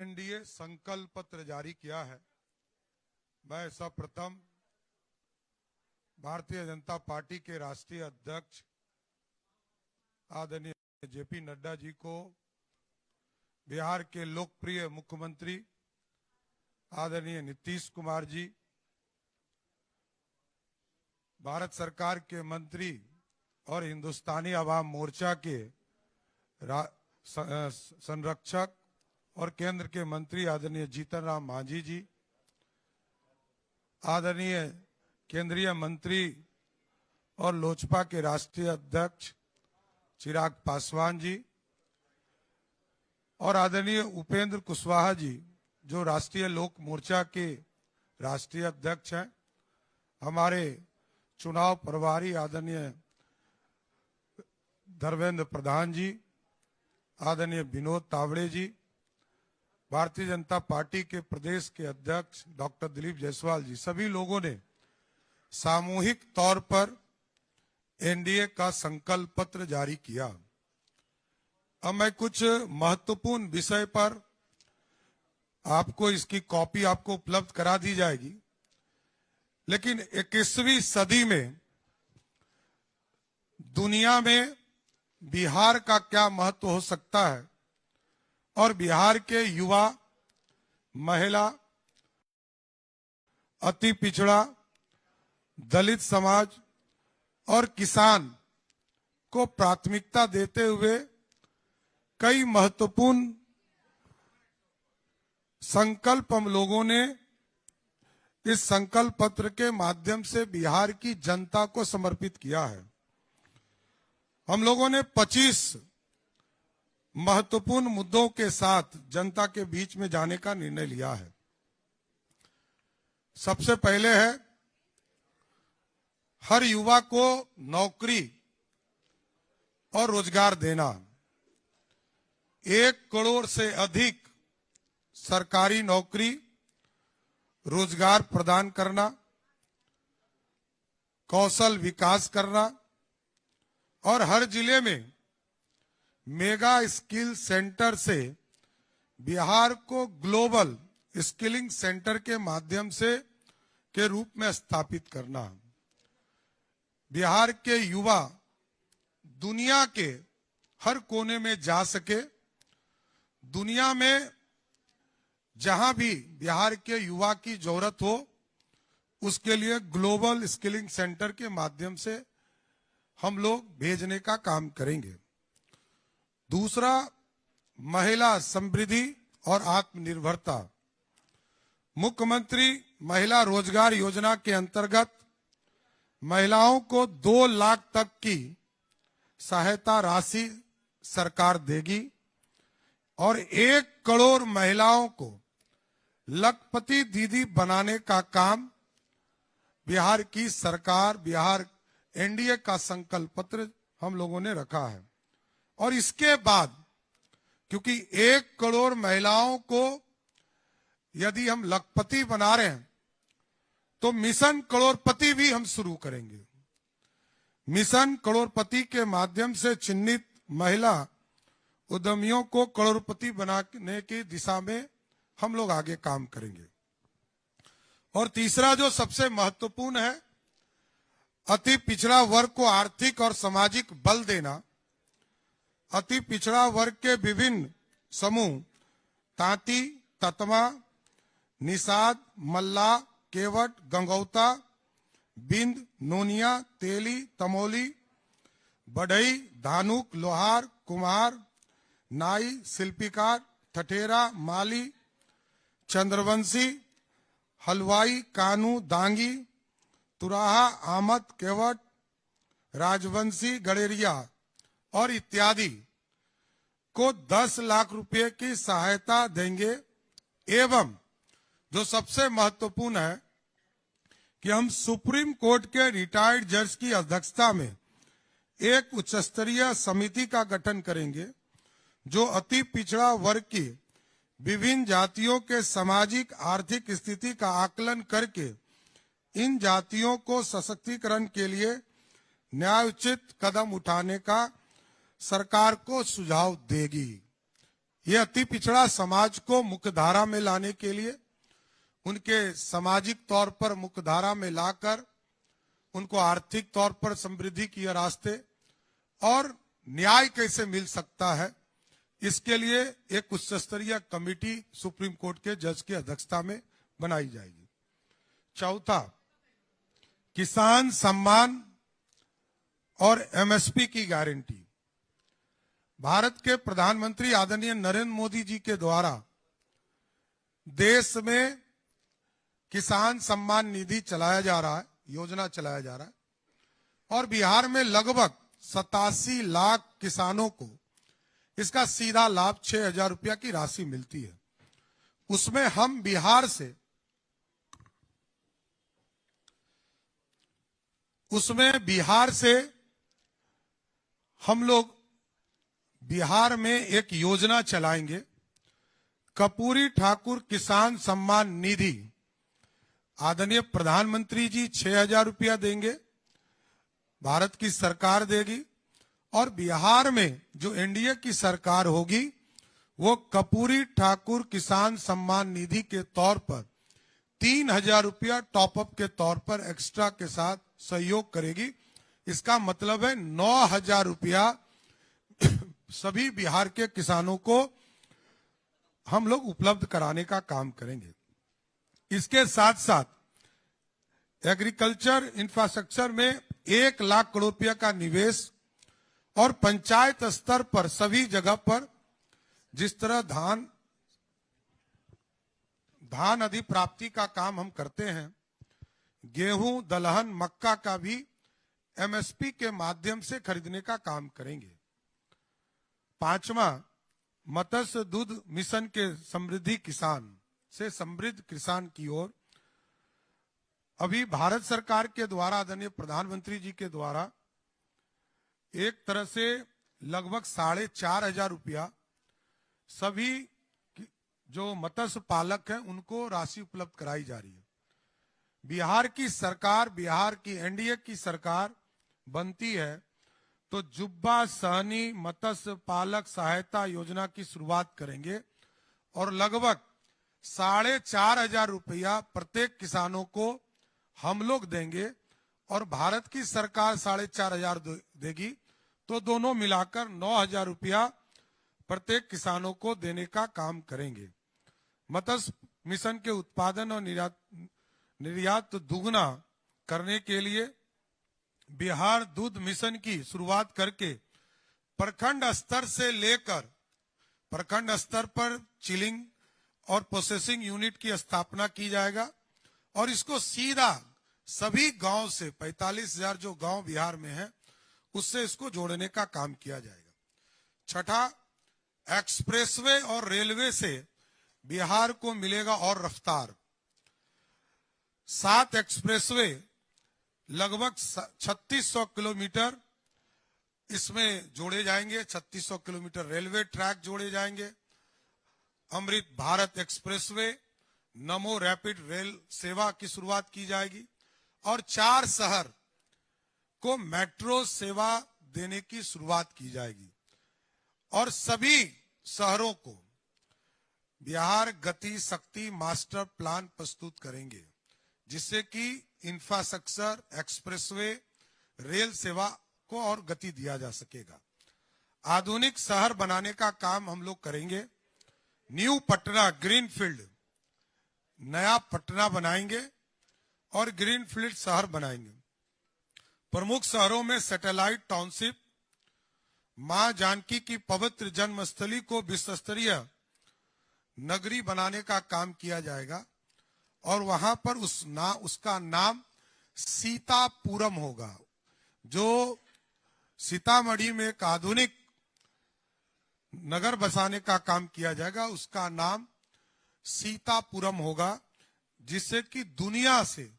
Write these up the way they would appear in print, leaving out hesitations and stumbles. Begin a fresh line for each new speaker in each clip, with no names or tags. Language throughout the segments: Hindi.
एनडीए संकल्प पत्र जारी किया है। मैं सर्वप्रथम भारतीय जनता पार्टी के राष्ट्रीय अध्यक्ष आदरणीय जेपी नड्डा जी को, बिहार के लोकप्रिय मुख्यमंत्री आदरणीय नीतीश कुमार जी, भारत सरकार के मंत्री और हिंदुस्तानी आवाम मोर्चा के संरक्षक और केंद्र के मंत्री आदरणीय जीतन राम मांझी जी, आदरणीय केंद्रीय मंत्री और लोजपा के राष्ट्रीय अध्यक्ष चिराग पासवान जी और आदरणीय उपेंद्र कुशवाहा जी जो राष्ट्रीय लोक मोर्चा के राष्ट्रीय अध्यक्ष हैं, हमारे चुनाव प्रभारी आदरणीय धर्मेंद्र प्रधान जी, आदरणीय विनोद तावड़े जी, भारतीय जनता पार्टी के प्रदेश के अध्यक्ष डॉक्टर दिलीप जायसवाल जी, सभी लोगों ने सामूहिक तौर पर एनडीए का संकल्प पत्र जारी किया। अब मैं कुछ महत्वपूर्ण विषय पर आपको इसकी कॉपी आपको उपलब्ध करा दी जाएगी, लेकिन 21वीं सदी में दुनिया में बिहार का क्या महत्व हो सकता है और बिहार के युवा, महिला, अति पिछड़ा, दलित समाज और किसान को प्राथमिकता देते हुए कई महत्वपूर्ण संकल्प हम लोगों ने इस संकल्प पत्र के माध्यम से बिहार की जनता को समर्पित किया है। हम लोगों ने 25 महत्वपूर्ण मुद्दों के साथ जनता के बीच में जाने का निर्णय लिया है। सबसे पहले है हर युवा को नौकरी और रोजगार देना। 1 करोड़ से अधिक सरकारी नौकरी, रोजगार प्रदान करना, कौशल विकास करना और हर जिले में मेगा स्किल सेंटर से बिहार को ग्लोबल स्किलिंग सेंटर के माध्यम से के रूप में स्थापित करना। बिहार के युवा दुनिया के हर कोने में जा सके, दुनिया में जहां भी बिहार के युवा की जरूरत हो उसके लिए ग्लोबल स्किलिंग सेंटर के माध्यम से हम लोग भेजने का काम करेंगे। दूसरा, महिला समृद्धि और आत्मनिर्भरता। मुख्यमंत्री महिला रोजगार योजना के अंतर्गत महिलाओं को 2 लाख तक की सहायता राशि सरकार देगी और 1 करोड़ महिलाओं को लखपति दीदी बनाने का काम बिहार की सरकार, बिहार एनडीए का संकल्प पत्र हम लोगों ने रखा है। और इसके बाद क्योंकि 1 करोड़ महिलाओं को यदि हम लखपति बना रहे हैं तो मिशन करोड़पति भी हम शुरू करेंगे। मिशन करोड़पति के माध्यम से चिन्हित महिला उद्यमियों को करोड़पति बनाने की दिशा में हम लोग आगे काम करेंगे। और तीसरा जो सबसे महत्वपूर्ण है, अति पिछड़ा वर्ग को आर्थिक और सामाजिक बल देना। अति पिछड़ा वर्ग के विभिन्न समूह तांती, ततमा, निषाद, मल्ला, केवट, गंगौता, बिंद, नोनिया, तेली, तमोली, बढ़ई, धानुक, लोहार, कुम्हार, नाई, शिल्पीकार, ठठेरा, माली, चंद्रवंशी, हलवाई, कानू, दांगी, तुराहा, आमद, केवट, राजवंशी, गड़ेरिया और इत्यादि को 10 लाख रुपए की सहायता देंगे। एवं जो सबसे महत्वपूर्ण है कि हम सुप्रीम कोर्ट के रिटायर्ड जज की अध्यक्षता में एक उच्च स्तरीय समिति का गठन करेंगे जो अति पिछड़ा वर्ग की विभिन्न जातियों के सामाजिक आर्थिक स्थिति का आकलन करके इन जातियों को सशक्तिकरण के लिए न्यायोचित कदम उठाने का सरकार को सुझाव देगी। ये अति पिछड़ा समाज को मुख्यधारा में लाने के लिए, उनके सामाजिक तौर पर मुख्यधारा में लाकर उनको आर्थिक तौर पर समृद्धि की रास्ते और न्याय कैसे मिल सकता है, इसके लिए एक उच्च स्तरीय कमेटी सुप्रीम कोर्ट के जज की अध्यक्षता में बनाई जाएगी। चौथा, किसान सम्मान और एमएसपी की गारंटी। भारत के प्रधानमंत्री आदरणीय नरेंद्र मोदी जी के द्वारा देश में किसान सम्मान निधि चलाया जा रहा है, योजना चलाया जा रहा है, और बिहार में लगभग 87 लाख किसानों को इसका सीधा लाभ 6,000 रुपया की राशि मिलती है। उसमें हम बिहार से हम लोग बिहार में एक योजना चलाएंगे, कर्पूरी ठाकुर किसान सम्मान निधि। आदरणीय प्रधानमंत्री जी 6,000 रुपया देंगे, भारत की सरकार देगी, और बिहार में जो एनडीए की सरकार होगी वो कर्पूरी ठाकुर किसान सम्मान निधि के तौर पर 3,000 रुपया टॉपअप के तौर पर एक्स्ट्रा के साथ सहयोग करेगी। इसका मतलब है 9,000 रुपया सभी बिहार के किसानों को हम लोग उपलब्ध कराने का काम करेंगे। इसके साथ साथ एग्रीकल्चर इंफ्रास्ट्रक्चर में 1 लाख करोड़ रुपया का निवेश, और पंचायत स्तर पर सभी जगह पर जिस तरह धान अधिप्राप्ति का काम हम करते हैं, गेहूं, दलहन, मक्का का भी एमएसपी के माध्यम से खरीदने का काम करेंगे। पांचवा, मत्स्य दूध मिशन के समृद्धि किसान से समृद्ध किसान की ओर अभी भारत सरकार के द्वारा, आदरणीय प्रधानमंत्री जी के द्वारा एक तरह से लगभग 4,500 रुपया सभी जो मत्स्य पालक हैं उनको राशि उपलब्ध कराई जा रही है। बिहार की सरकार, बिहार की एनडीए की सरकार बनती है तो जुब्बा सहनी मत्स्य पालक सहायता योजना की शुरुआत करेंगे, और लगभग 4,500 रुपया प्रत्येक किसानों को हम लोग देंगे, और भारत की सरकार 4,500 देगी, तो दोनों मिलाकर 9,000 रुपया प्रत्येक किसानों को देने का काम करेंगे। मत्स्य मिशन के उत्पादन और निर्यात दुगना करने के लिए बिहार दूध मिशन की शुरुआत करके प्रखंड स्तर से लेकर प्रखंड स्तर पर चिलिंग और प्रोसेसिंग यूनिट की स्थापना की जाएगा, और इसको सीधा सभी गांव से 45,000 जो गांव बिहार में है उससे इसको जोड़ने का काम किया जाएगा। छठा, एक्सप्रेसवे और रेलवे से बिहार को मिलेगा और रफ्तार। 7 एक्सप्रेसवे लगभग 3600 किलोमीटर इसमें जोड़े जाएंगे, 3600 किलोमीटर रेलवे ट्रैक जोड़े जाएंगे। अमृत भारत एक्सप्रेसवे, नमो रैपिड रेल सेवा की शुरुआत की जाएगी, और 4 शहर को मेट्रो सेवा देने की शुरुआत की जाएगी, और सभी शहरों को बिहार गति शक्ति मास्टर प्लान प्रस्तुत करेंगे, जिससे कि इंफ्रास्ट्रक्चर, एक्सप्रेसवे, रेल सेवा को और गति दिया जा सकेगा। आधुनिक शहर बनाने का काम हम लोग करेंगे। न्यू पटना ग्रीनफील्ड, नया पटना बनाएंगे और ग्रीनफील्ड शहर बनाएंगे। प्रमुख शहरों में सैटेलाइट टाउनशिप, मां जानकी की पवित्र जन्मस्थली को विश्व स्तरीय नगरी बनाने का काम किया जाएगा, और वहां पर उसका नाम सीतापुरम होगा। जो सीतामढ़ी में एक आधुनिक नगर बसाने का काम किया जाएगा, उसका नाम सीतापुरम होगा, जिससे कि दुनिया से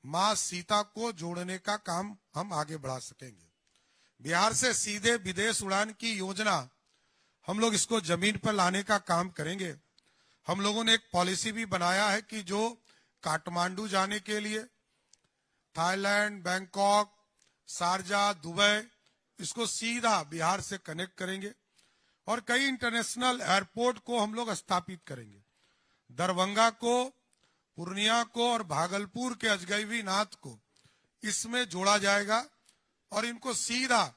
मां सीता को जोड़ने का काम हम आगे बढ़ा सकेंगे। बिहार से सीधे विदेश उड़ान की योजना हम लोग इसको जमीन पर लाने का काम करेंगे। हम लोगों ने एक पॉलिसी भी बनाया है कि जो काठमांडू जाने के लिए थाईलैंड, बैंकॉक, शारजा, दुबई, इसको सीधा बिहार से कनेक्ट करेंगे, और कई इंटरनेशनल एयरपोर्ट को हम लोग स्थापित करेंगे। दरभंगा को, पूर्णिया को और भागलपुर के अजगैबीनाथ को इसमें जोड़ा जाएगा और इनको सीधा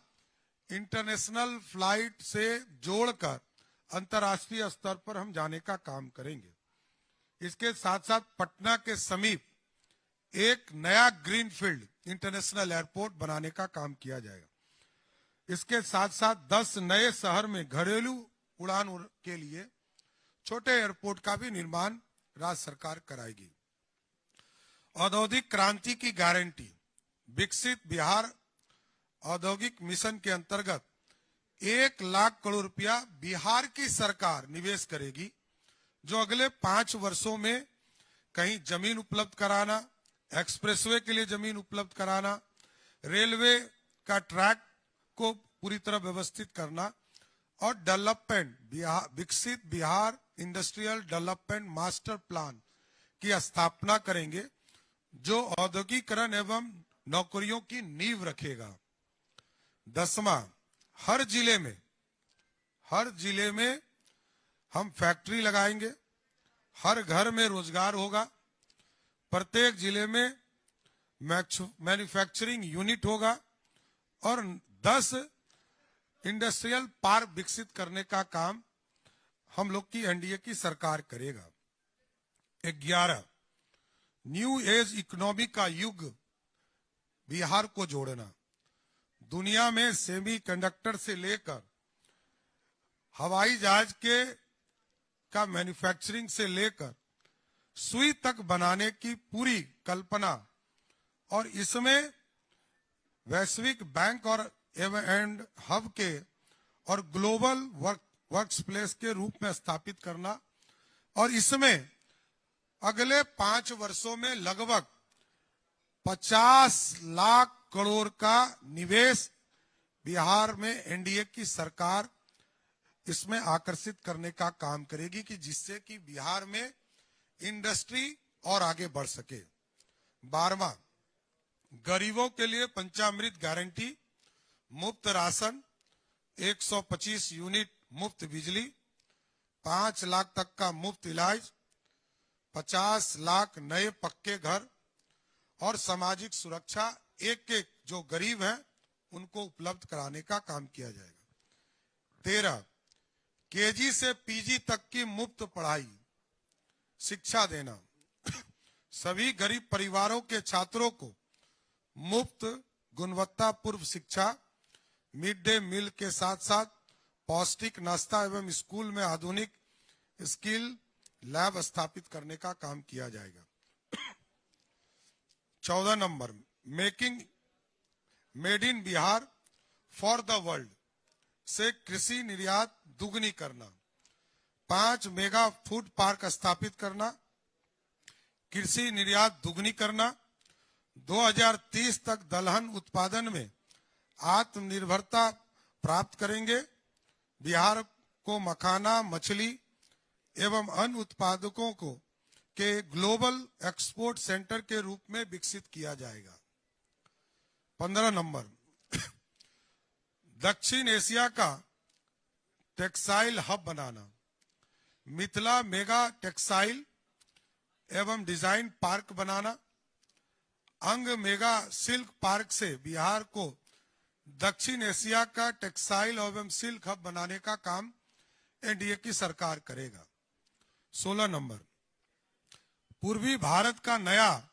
इंटरनेशनल फ्लाइट से जोड़कर अंतर्राष्ट्रीय स्तर पर हम जाने का काम करेंगे। इसके साथ साथ पटना के समीप एक नया ग्रीनफील्ड इंटरनेशनल एयरपोर्ट बनाने का काम किया जाएगा। इसके साथ साथ 10 नए शहर में घरेलू उड़ान के लिए छोटे एयरपोर्ट का भी निर्माण राज्य सरकार कराएगी। औद्योगिक क्रांति की गारंटी, विकसित बिहार औद्योगिक मिशन के अंतर्गत 1 लाख करोड़ रुपया बिहार की सरकार निवेश करेगी, जो अगले 5 वर्षों में कहीं जमीन उपलब्ध कराना, एक्सप्रेसवे के लिए जमीन उपलब्ध कराना, रेलवे का ट्रैक को पूरी तरह व्यवस्थित करना और डेवलपमेंट विकसित Bihar industrial development master plan की स्थापना करेंगे, जो औद्योगिकरण एवं नौकरियों की नींव रखेगा। 10वां, हर जिले में हम फैक्ट्री लगाएंगे, हर घर में रोजगार होगा, प्रत्येक जिले में मैन्युफैक्चरिंग यूनिट होगा और 10 इंडस्ट्रियल पार्क विकसित करने का काम हम लोग की एनडीए की सरकार करेगा। 11, न्यू एज इकोनॉमी का युग बिहार को जोड़ना। दुनिया में सेमीकंडक्टर से लेकर हवाई जहाज का मैन्युफैक्चरिंग से लेकर सुई तक बनाने की पूरी कल्पना और इसमें वैश्विक बैंक और एंड हब के और ग्लोबल वर्क्स प्लेस के रूप में स्थापित करना और इसमें अगले 5 वर्षों में लगभग 50 लाख करोड़ का निवेश बिहार में एनडीए की सरकार इसमें आकर्षित करने का काम करेगी कि जिससे कि बिहार में इंडस्ट्री और आगे बढ़ सके। 12वां, गरीबों के लिए पंचामृत गारंटी, मुफ्त राशन, 125 यूनिट मुफ्त बिजली, 5 लाख तक का मुफ्त इलाज, 50 लाख नए पक्के घर और सामाजिक सुरक्षा एक जो गरीब हैं उनको उपलब्ध कराने का काम किया जाएगा। 13, केजी से पीजी तक की मुफ्त पढ़ाई शिक्षा देना, सभी गरीब परिवारों के छात्रों को मुफ्त गुणवत्तापूर्ण शिक्षा, मिड डे मील के साथ साथ पौष्टिक नाश्ता एवं स्कूल में आधुनिक स्किल लैब स्थापित करने का काम किया जाएगा। 14 number, made in Bihar for the world से कृषि निर्यात दुगनी करना, 5 मेगा फूड पार्क स्थापित करना, कृषि निर्यात दुगनी करना, 2030 तक दलहन उत्पादन में आत्मनिर्भरता प्राप्त करेंगे, बिहार को मखाना, मछली एवं अन्य उत्पादकों को के ग्लोबल एक्सपोर्ट सेंटर के रूप में विकसित किया जाएगा। 15 नंबर, दक्षिण एशिया का टेक्सटाइल हब बनाना, मिथिला मेगा टेक्सटाइल एवं डिजाइन पार्क बनाना, अंग मेगा सिल्क पार्क से बिहार को दक्षिण एशिया का टेक्सटाइल एवं सिल्क हब बनाने का काम एनडीए की सरकार करेगा। 16 नंबर, पूर्वी भारत का नया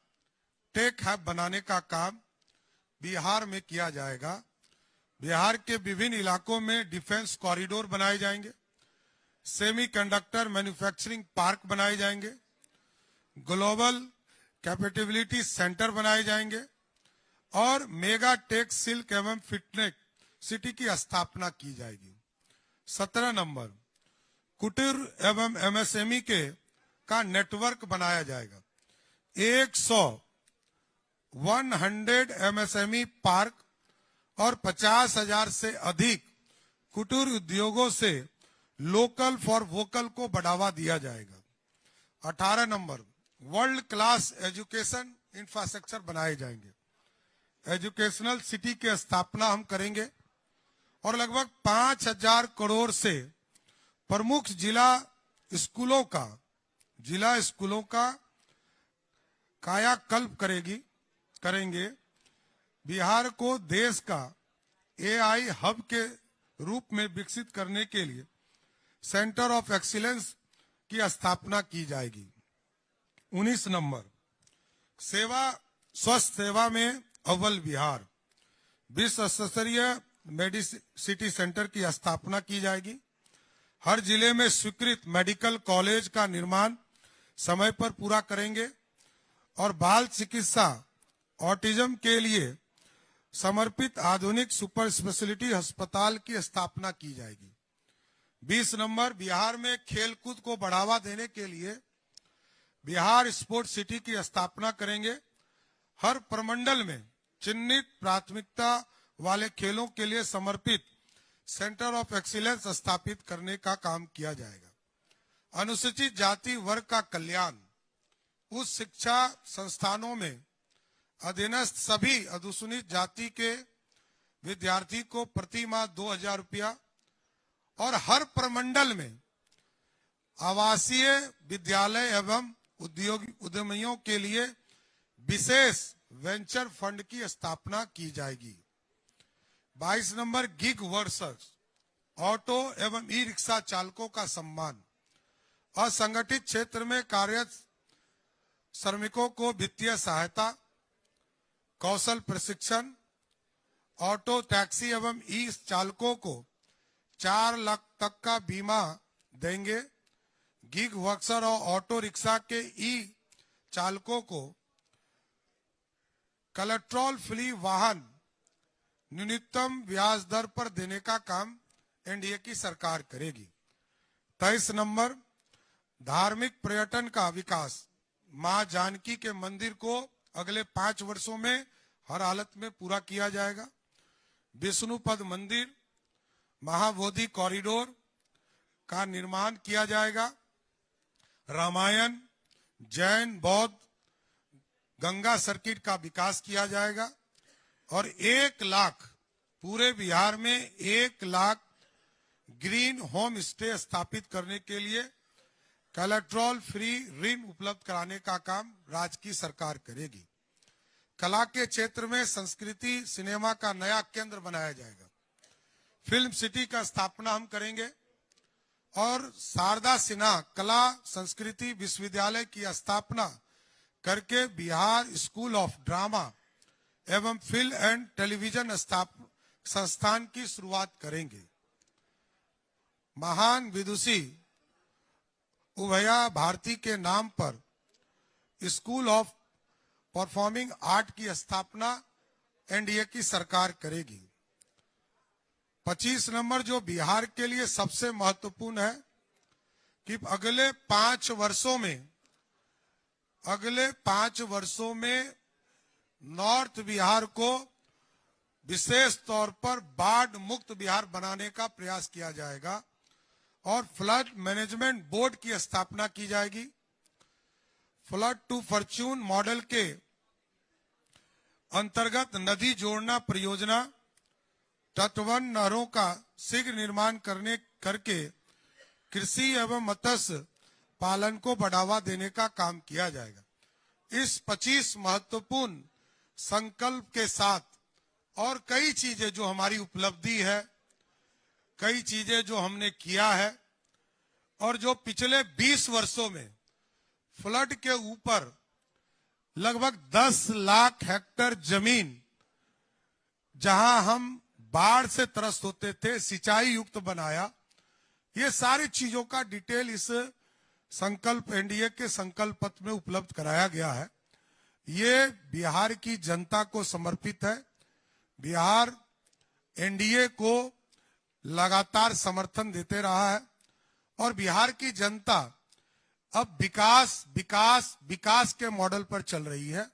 टेक हब बनाने का काम बिहार में किया जाएगा। बिहार के विभिन्न इलाकों में डिफेंस कॉरिडोर बनाए जाएंगे, सेमीकंडक्टर मैन्युफैक्चरिंग पार्क बनाए जाएंगे, ग्लोबल कैपेबिलिटी सेंटर बनाए जाएंगे और मेगा टेक सिल्क एवं फिटनेस सिटी की स्थापना की जाएगी। 17 नंबर, कुटीर एवं एमएसएमई का नेटवर्क बनाया जाएगा। 100 एमएसएमई पार्क और 50,000 से अधिक कुटीर उद्योगों से लोकल फॉर वोकल को बढ़ावा दिया जाएगा। 18 number, world class education infrastructure बनाए जाएंगे, एजुकेशनल सिटी की स्थापना हम करेंगे और लगभग 5,000 करोड़ से प्रमुख जिला स्कूलों का कायाकल्प करेंगे। बिहार को देश का एआई हब के रूप में विकसित करने के लिए सेंटर ऑफ एक्सीलेंस की स्थापना की जाएगी। 19 नंबर, स्वास्थ्य सेवा में अव्वल बिहार, विश्व स्तरीय मेडिसिटी सेंटर की स्थापना की जाएगी। हर जिले में स्वीकृत मेडिकल कॉलेज का निर्माण समय पर पूरा करेंगे और बाल चिकित्सा, ऑटिज्म के लिए समर्पित आधुनिक सुपर स्पेशलिटी अस्पताल की स्थापना की जाएगी। 20 नंबर, बिहार में खेलकूद को बढ़ावा देने के लिए बिहार स्पोर्ट्स सिटी की स्थापना करेंगे। हर प्रमंडल में चिन्हित प्राथमिकता वाले खेलों के लिए समर्पित सेंटर ऑफ एक्सीलेंस स्थापित करने का काम किया जाएगा। अनुसूचित जाति वर्ग का कल्याण, उच्च शिक्षा संस्थानों में अधीनस्थ सभी अनुसूचित जाति के विद्यार्थी को प्रति माह 2000 रुपया और हर प्रमंडल में आवासीय विद्यालय एवं उद्यमियों के लिए विशेष वेंचर फंड की स्थापना की जाएगी। 22 नंबर, गिग वर्कर्स, ऑटो एवं ई रिक्शा चालकों का सम्मान, असंगठित क्षेत्र में कार्यरत श्रमिकों को वित्तीय सहायता, कौशल प्रशिक्षण, ऑटो टैक्सी एवं ई चालकों को 4 लाख तक का बीमा देंगे। गिग वर्कर और ऑटो रिक्शा के ई चालकों को कोलेट्रल फ्री वाहन न्यूनतम ब्याज दर पर देने का काम एनडीए की सरकार करेगी। 23 नंबर, धार्मिक पर्यटन का विकास, मां जानकी के मंदिर को अगले 5 वर्षों में हर हालत में पूरा किया जाएगा। विष्णुपद मंदिर, महाबोधि कॉरिडोर का निर्माण किया जाएगा। रामायण, जैन, बौद्ध, गंगा सर्किट का विकास किया जाएगा और 1 लाख, पूरे बिहार में 1 लाख ग्रीन होम स्टे स्थापित करने के लिए कोलेट्रल फ्री ऋण उपलब्ध कराने का काम राज्य की सरकार करेगी। कला के क्षेत्र में संस्कृति सिनेमा का नया केंद्र बनाया जाएगा। फिल्म सिटी का स्थापना हम करेंगे और शारदा सिन्हा कला संस्कृति विश्वविद्यालय की स्थापना करके बिहार स्कूल ऑफ ड्रामा एवं फिल्म एंड टेलीविजन संस्थान की शुरुआत करेंगे। महान विदुषी उभया भारती के नाम पर स्कूल ऑफ परफॉर्मिंग आर्ट की स्थापना एनडीए की सरकार करेगी। 25 नंबर, जो बिहार के लिए सबसे महत्वपूर्ण है कि अगले 5 वर्षों में नॉर्थ बिहार को विशेष तौर पर बाढ़ मुक्त बिहार बनाने का प्रयास किया जाएगा और फ्लड मैनेजमेंट बोर्ड की स्थापना की जाएगी। फ्लड टू फॉर्च्यून मॉडल के अंतर्गत नदी जोड़ना परियोजना, तटवर्ती नहरों का शीघ्र निर्माण करके कृषि एवं मत्स्य पालन को बढ़ावा देने का काम किया जाएगा। इस 25 महत्वपूर्ण संकल्प के साथ और कई चीजें जो हमारी उपलब्धि है, कई चीजें जो हमने किया है और जो पिछले 20 वर्षों में फ्लड के ऊपर लगभग 10 लाख हेक्टेयर जमीन जहां हम बाढ़ से त्रस्त होते थे, सिंचाई युक्त बनाया। ये सारी चीजों का डिटेल इस संकल्प एनडीए के संकल्प पत्र में उपलब्ध कराया गया है। ये बिहार की जनता को समर्पित है। बिहार एनडीए को लगातार समर्थन देते रहा है और बिहार की जनता अब विकास के मॉडल पर चल रही है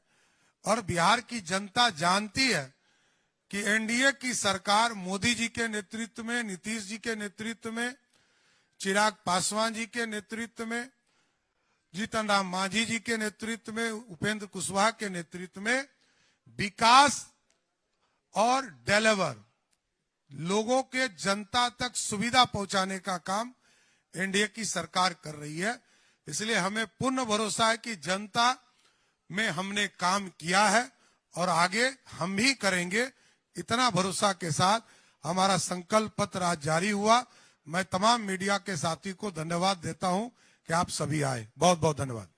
और बिहार की जनता जानती है कि एनडीए की सरकार मोदी जी के नेतृत्व में, नीतीश जी के नेतृत्व में, चिराग पासवान जी के नेतृत्व में, जीतन राम मांझी जी के नेतृत्व में, उपेंद्र कुशवाहा के नेतृत्व में विकास और डेलीवर, लोगों के जनता तक सुविधा पहुंचाने का काम एनडीए की सरकार कर रही है। इसलिए हमें पूर्ण भरोसा है कि जनता में हमने काम किया है और आगे हम भी करेंगे। इतना भरोसा के साथ हमारा संकल्प पत्र आज जारी हुआ। मैं तमाम मीडिया के साथी को धन्यवाद देता हूं कि आप सभी आए। बहुत बहुत धन्यवाद।